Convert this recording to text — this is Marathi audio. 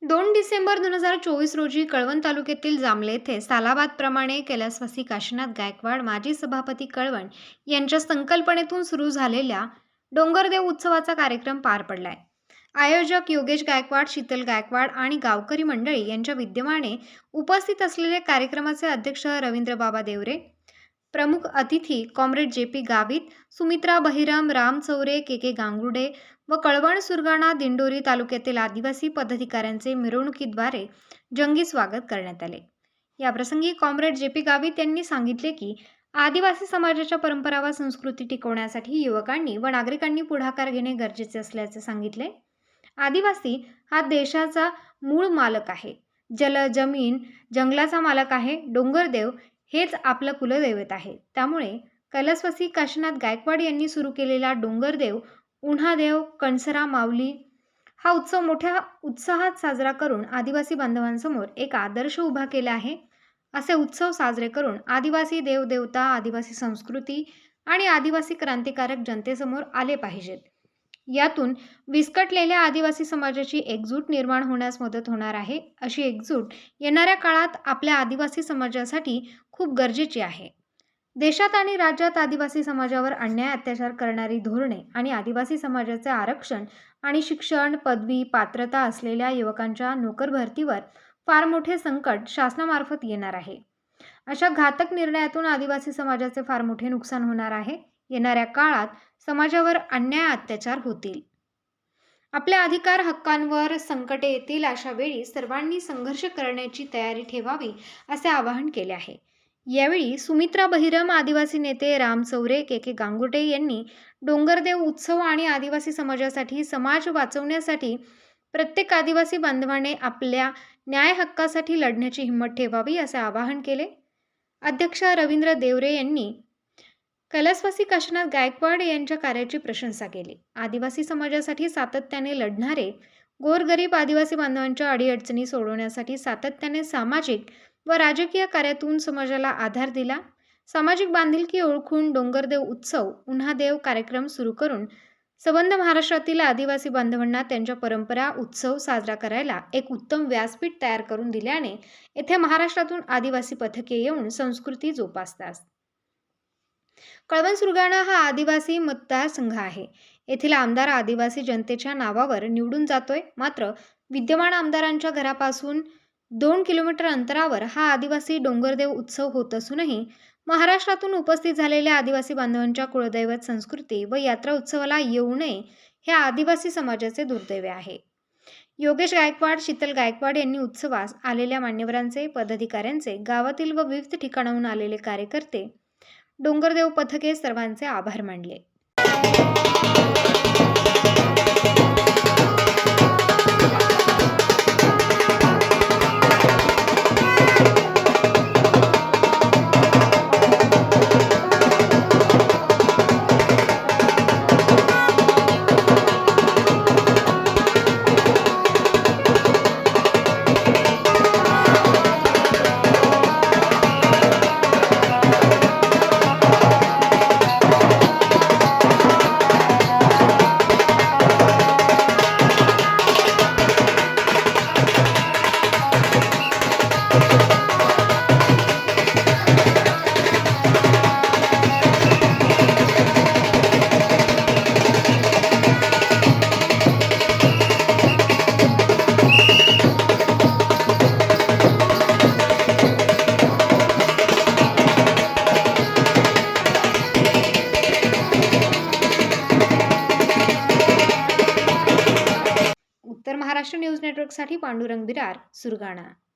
2 डिसेंबर 2024 रोजी कळवण तालुक्यातील जामले येथे सालाबादप्रमाणे कैलासवासी काशीनाथ गायकवाड माजी सभापती कळवण यांच्या संकल्पनेतून सुरू झालेल्या डोंगरदेव उत्सवाचा कार्यक्रम पार पडलाय. आयोजक योगेश गायकवाड, शीतल गायकवाड आणि गावकरी मंडळी यांच्या विद्यमाने उपस्थित असलेले कार्यक्रमाचे अध्यक्ष रवींद्र बाबा देवरे, प्रमुख अतिथी कॉम्रेड जे.पी. गावित, सुमित्रा बहिरम, राम चौरे, के गांगुर्डे व कळवण, सुरगाणा, दिंडोरी तालुक्यातील आदिवासी पदाधिकाऱ्यांचे मिरवणुकीद्वारे जंगी स्वागत करण्यात आले. याप्रसंगी कॉम्रेड जे.पी. गावित यांनी सांगितले की आदिवासी समाजाच्या परंपरा व संस्कृती टिकवण्यासाठी युवकांनी व नागरिकांनी पुढाकार घेणे गरजेचे असल्याचे सांगितले. आदिवासी हा देशाचा मूळ मालक आहे. जमीन, जंगलाचा मालक आहे. डोंगरदेव हेच आपलं कुलदैवत आहे. त्यामुळे कैलासवासी काशीनाथ गायकवाड यांनी सुरू केलेला डोंगरदेव, उन्हादेव, कणसरा माऊली हा उत्सव मोठ्या उत्साहात साजरा करून आदिवासी बांधवांसमोर एक आदर्श उभा केला आहे. असे उत्सव साजरे करून आदिवासी देवदेवता, आदिवासी संस्कृती आणि आदिवासी क्रांतिकारक जनतेसमोर आले पाहिजेत. यातून विस्कटलेल्या आदिवासी समाजाची एकजूट निर्माण होण्यास मदत होणार आहे. अशी एकजूट येणाऱ्या काळात आपल्या आदिवासी समाजासाठी खूप गरजेची आहे. देशात आणि राज्यात आदिवासी समाजावर अन्याय अत्याचार करणारी धोरणे आणि आदिवासी समाजाचे आरक्षण आणि शिक्षण, पदवी, पात्रता असलेल्या युवकांच्या नोकर भरतीवर फार मोठे संकट शासनामार्फत येणार आहे. अशा घातक निर्णयातून आदिवासी समाजाचे फार मोठे नुकसान होणार आहे. येणाऱ्या काळात समाजावर अन्याय अत्याचार होतील. आपल्या अधिकार हक्कांवर संकटे येतील. अशा वेळी सर्वांनी संघर्ष करण्याची तयारी ठेवावी असे आवाहन केले आहे. यावेळी सुमित्रा बहिरम, आदिवासी नेते राम चौरे, के गांगुर्डे यांनी डोंगरदेव उत्सव आणि आदिवासी समाजासाठी, समाज वाचवण्यासाठी प्रत्येक आदिवासी बांधवाने आपल्या न्याय हक्कासाठी लढण्याची हिंमत ठेवावी असे आवाहन केले. अध्यक्ष रवींद्र देवरे यांनी कैलासवासी काशीनाथ गायकवाड यांच्या कार्याची प्रशंसा केली. आदिवासी समाजासाठी सातत्याने लढणारे, गोरगरीब आदिवासी बांधवांच्या अडीअडचणी सोडवण्यासाठी सातत्याने सामाजिक व राजकीय कार्यातून समाजाला आधार दिला. सामाजिक बांधिलकी ओळखून डोंगरदेव उत्सव, उन्हादेव कार्यक्रम सुरू करून संबंध महाराष्ट्रातील आदिवासी बांधवांना त्यांच्या परंपरा, उत्सव साजरा करायला एक उत्तम व्यासपीठ तयार करून दिल्याने येथे महाराष्ट्रातून आदिवासी पथके येऊन संस्कृती जोपासतात. कळवण सुरगाणा हा आदिवासी मतदारसंघ आहे. येथील आमदार आदिवासी जनतेच्या नावावर निवडून जातोय. मात्र विद्यमान आमदारांच्या घरापासून 2 किलोमीटर अंतरावर हा आदिवासी डोंगरदेव उत्सव होत असूनही महाराष्ट्रातून उपस्थित झालेल्या आदिवासी बांधवांच्या कुळदैवत संस्कृती व यात्रा उत्सवाला येऊ नये हे आदिवासी समाजाचे दुर्दैव आहे. योगेश गायकवाड, शीतल गायकवाड यांनी उत्सवास आलेल्या मान्यवरांचे, पदाधिकाऱ्यांचे, गावातील व विविध ठिकाणाहून आलेले कार्यकर्ते, डोंगरदेव पथके सर्वांचे आभार मानले. उत्तर महाराष्ट्र न्यूज नेटवर्कसाठी पांडुरंग बिरार, सुरगाणा.